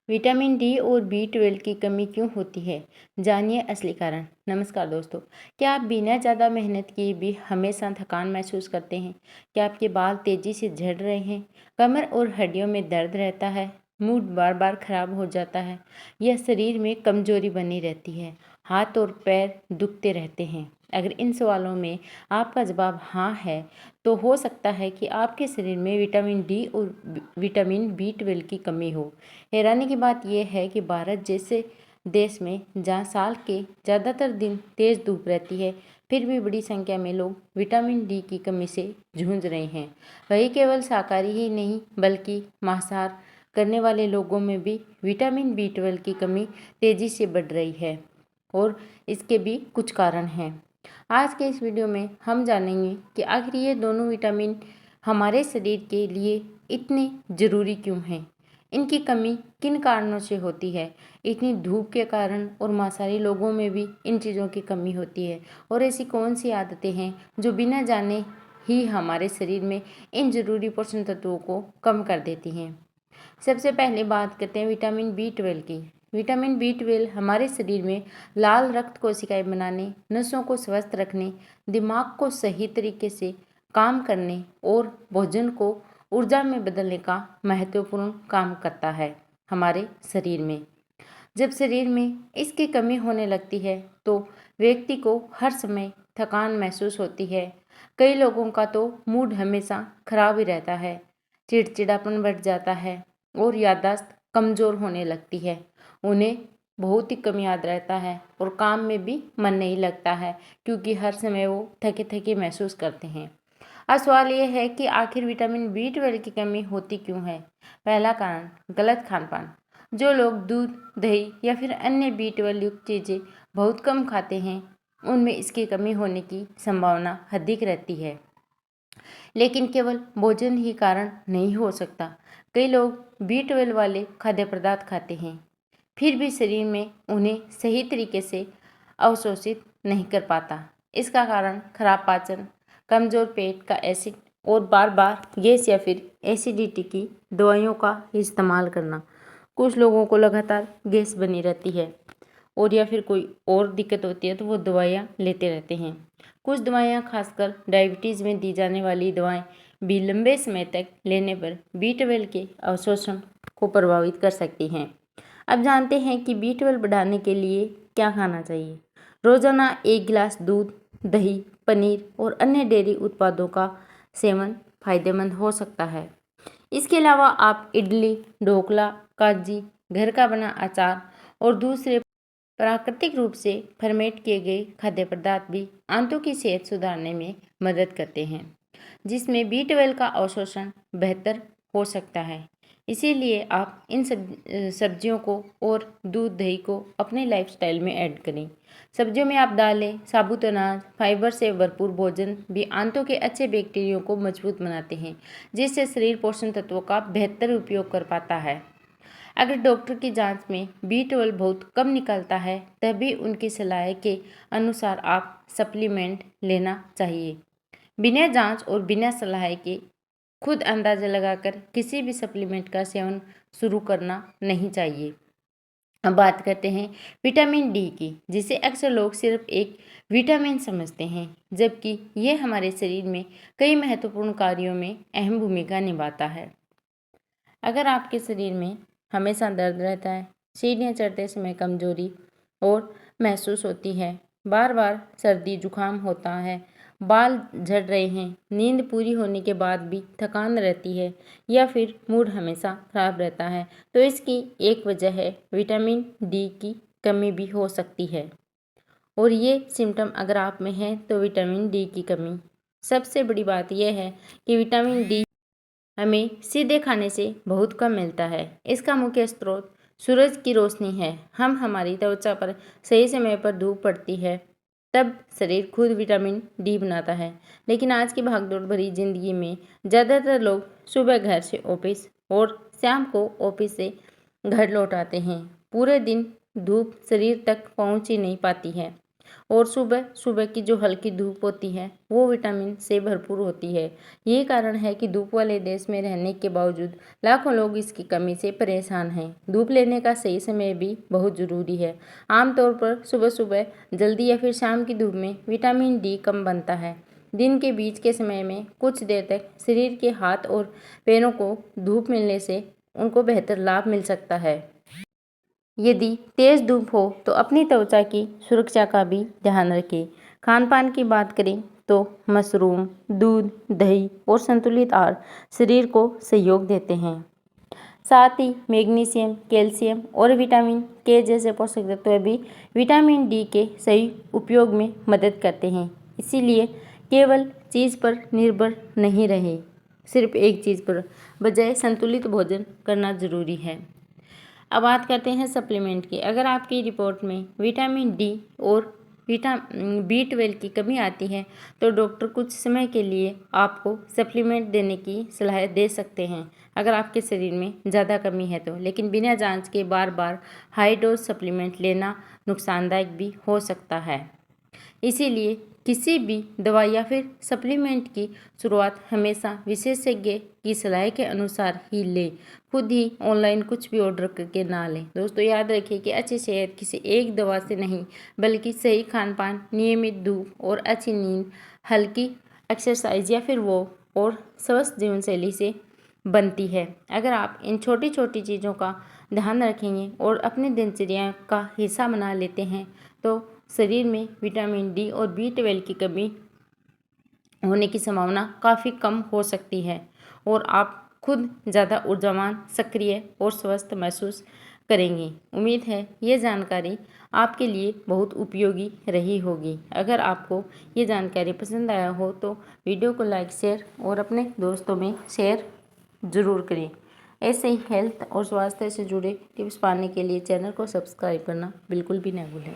Vitamin D और B12 की कमी क्यों होती है, जानिए असली कारण। नमस्कार दोस्तों, क्या आप बिना ज़्यादा मेहनत किए भी हमेशा थकान महसूस करते हैं? क्या आपके बाल तेज़ी से झड़ रहे हैं, कमर और हड्डियों में दर्द रहता है, मूड बार बार खराब हो जाता है या शरीर में कमजोरी बनी रहती है, हाथ और पैर दुखते रहते हैं? अगर इन सवालों में आपका जवाब हाँ है तो हो सकता है कि आपके शरीर में विटामिन डी और विटामिन B12 की कमी हो। हैरानी की बात यह है कि भारत जैसे देश में जहाँ साल के ज़्यादातर दिन तेज़ धूप रहती है, फिर भी बड़ी संख्या में लोग विटामिन डी की कमी से जूझ रहे हैं। वही केवल शाकाहारी ही नहीं बल्कि मांसाहार करने वाले लोगों में भी विटामिन B12 की कमी तेज़ी से बढ़ रही है और इसके भी कुछ कारण हैं। आज के इस वीडियो में हम जानेंगे कि आखिर ये दोनों विटामिन हमारे शरीर के लिए इतने ज़रूरी क्यों हैं, इनकी कमी किन कारणों से होती है। इतनी धूप के कारण और मांसाहारी लोगों में भी इन चीज़ों की कमी होती है और ऐसी कौन सी आदतें हैं जो बिना जाने ही हमारे शरीर में इन जरूरी पोषण तत्वों को कम कर देती हैं। सबसे पहले बात करते हैं विटामिन B12 की। विटामिन B12 हमारे शरीर में लाल रक्त कोशिकाएं बनाने, नसों को स्वस्थ रखने, दिमाग को सही तरीके से काम करने और भोजन को ऊर्जा में बदलने का महत्वपूर्ण काम करता है हमारे शरीर में। जब शरीर में इसकी कमी होने लगती है तो व्यक्ति को हर समय थकान महसूस होती है। कई लोगों का तो मूड हमेशा खराब ही रहता है, चिड़चिड़ापन बढ़ जाता है और याददाश्त कमज़ोर होने लगती है। उन्हें बहुत ही कम याद रहता है और काम में भी मन नहीं लगता है क्योंकि हर समय वो थके थके महसूस करते हैं। अब सवाल ये है कि आखिर विटामिन B12 की कमी होती क्यों है। पहला कारण गलत खान पान। जो लोग दूध, दही या फिर अन्य B12 युक्त चीज़ें बहुत कम खाते हैं उनमें इसकी कमी होने की संभावना अधिक रहती है। लेकिन केवल भोजन ही कारण नहीं हो सकता। कई लोग B12 वाले खाद्य पदार्थ खाते हैं फिर भी शरीर में उन्हें सही तरीके से अवशोषित नहीं कर पाता। इसका कारण खराब पाचन, कमज़ोर पेट का एसिड और बार बार गैस या फिर एसिडिटी की दवाइयों का इस्तेमाल करना। कुछ लोगों को लगातार गैस बनी रहती है और या फिर कोई और दिक्कत होती है तो वो दवाइयाँ लेते रहते हैं। कुछ दवाइयाँ खासकर डायबिटीज़ में दी जाने वाली दवाएं भी लंबे समय तक लेने पर B12 के अवशोषण को प्रभावित कर सकती हैं। अब जानते हैं कि B12 बढ़ाने के लिए क्या खाना चाहिए। रोज़ाना 1 गिलास दूध, दही, पनीर और अन्य डेयरी उत्पादों का सेवन फायदेमंद हो सकता है। इसके अलावा आप इडली, ढोकला, काजी, घर का बना अचार और दूसरे प्राकृतिक रूप से फर्मेंट किए गए खाद्य पदार्थ भी आंतों की सेहत सुधारने में मदद करते हैं, जिसमें B12 का अवशोषण बेहतर हो सकता है। इसीलिए आप इन सब्जियों को और दूध, दही को अपने लाइफस्टाइल में ऐड करें। सब्जियों में आप दालें, साबुत अनाज, फाइबर से भरपूर भोजन भी आंतों के अच्छे बैक्टीरिया को मजबूत बनाते हैं, जिससे शरीर पोषण तत्वों का बेहतर उपयोग कर पाता है। अगर डॉक्टर की जांच में B12 बहुत कम निकलता है तभी उनकी सलाह के अनुसार आप सप्लीमेंट लेना चाहिए। बिना जांच और बिना सलाह के खुद अंदाज़ा लगाकर किसी भी सप्लीमेंट का सेवन शुरू करना नहीं चाहिए। अब बात करते हैं विटामिन डी की, जिसे अक्सर लोग सिर्फ एक विटामिन समझते हैं, जबकि यह हमारे शरीर में कई महत्वपूर्ण कार्यों में अहम भूमिका निभाता है। अगर आपके शरीर में हमेशा दर्द रहता है, सीढ़ियाँ चढ़ते समय कमजोरी और महसूस होती है, बार बार सर्दी जुकाम होता है, बाल झड़ रहे हैं, नींद पूरी होने के बाद भी थकान रहती है या फिर मूड हमेशा खराब रहता है, तो इसकी एक वजह है विटामिन डी की कमी भी हो सकती है। और ये सिम्टम अगर आप में है तो विटामिन डी की कमी। सबसे बड़ी बात यह है कि विटामिन डी हमें सीधे खाने से बहुत कम मिलता है। इसका मुख्य स्रोत सूरज की रोशनी है। हम हमारी त्वचा पर सही समय पर धूप पड़ती है तब शरीर खुद विटामिन डी बनाता है। लेकिन आज की भागदौड़ भरी जिंदगी में ज़्यादातर लोग सुबह घर से ऑफिस और शाम को ऑफिस से घर लौट आते हैं। पूरे दिन धूप शरीर तक पहुंच ही नहीं पाती है। और सुबह सुबह की जो हल्की धूप होती है वो विटामिन से भरपूर होती है। यही कारण है कि धूप वाले देश में रहने के बावजूद लाखों लोग इसकी कमी से परेशान हैं। धूप लेने का सही समय भी बहुत ज़रूरी है। आमतौर पर सुबह सुबह जल्दी या फिर शाम की धूप में विटामिन डी कम बनता है। दिन के बीच के समय में कुछ देर तक शरीर के हाथ और पैरों को धूप मिलने से उनको बेहतर लाभ मिल सकता है। यदि तेज़ धूप हो तो अपनी त्वचा की सुरक्षा का भी ध्यान रखें। खान पान की बात करें तो मशरूम, दूध, दही और संतुलित आहार शरीर को सहयोग देते हैं। साथ ही मैग्नीशियम, कैल्शियम और विटामिन के जैसे पोषक तत्व भी विटामिन डी के सही उपयोग में मदद करते हैं। इसीलिए केवल चीज़ पर निर्भर नहीं रहे, सिर्फ एक चीज़ पर, बजाय संतुलित भोजन करना जरूरी है। अब बात करते हैं सप्लीमेंट की। अगर आपकी रिपोर्ट में विटामिन डी और B12 की कमी आती है तो डॉक्टर कुछ समय के लिए आपको सप्लीमेंट देने की सलाह दे सकते हैं अगर आपके शरीर में ज़्यादा कमी है तो। लेकिन बिना जांच के बार बार हाई डोज सप्लीमेंट लेना नुकसानदायक भी हो सकता है। इसीलिए किसी भी दवा या फिर सप्लीमेंट की शुरुआत हमेशा विशेषज्ञ की सलाह के अनुसार ही लें। खुद ही ऑनलाइन कुछ भी ऑर्डर करके ना लें। दोस्तों याद रखिए कि अच्छी सेहत किसी एक दवा से नहीं बल्कि सही खान पान, नियमित धूप और अच्छी नींद, हल्की एक्सरसाइज या फिर वॉक और स्वस्थ जीवन शैली से बनती है। अगर आप इन छोटी छोटी चीज़ों का ध्यान रखेंगे और अपनी दिनचर्या का हिस्सा बना लेते हैं तो शरीर में विटामिन डी और B12 की कमी होने की संभावना काफ़ी कम हो सकती है और आप खुद ज़्यादा ऊर्जावान, सक्रिय और स्वस्थ महसूस करेंगे। उम्मीद है ये जानकारी आपके लिए बहुत उपयोगी रही होगी। अगर आपको ये जानकारी पसंद आया हो तो वीडियो को लाइक, शेयर और अपने दोस्तों में शेयर ज़रूर करें। ऐसे ही हेल्थ और स्वास्थ्य से जुड़े टिप्स पाने के लिए चैनल को सब्सक्राइब करना बिल्कुल भी न भूलें।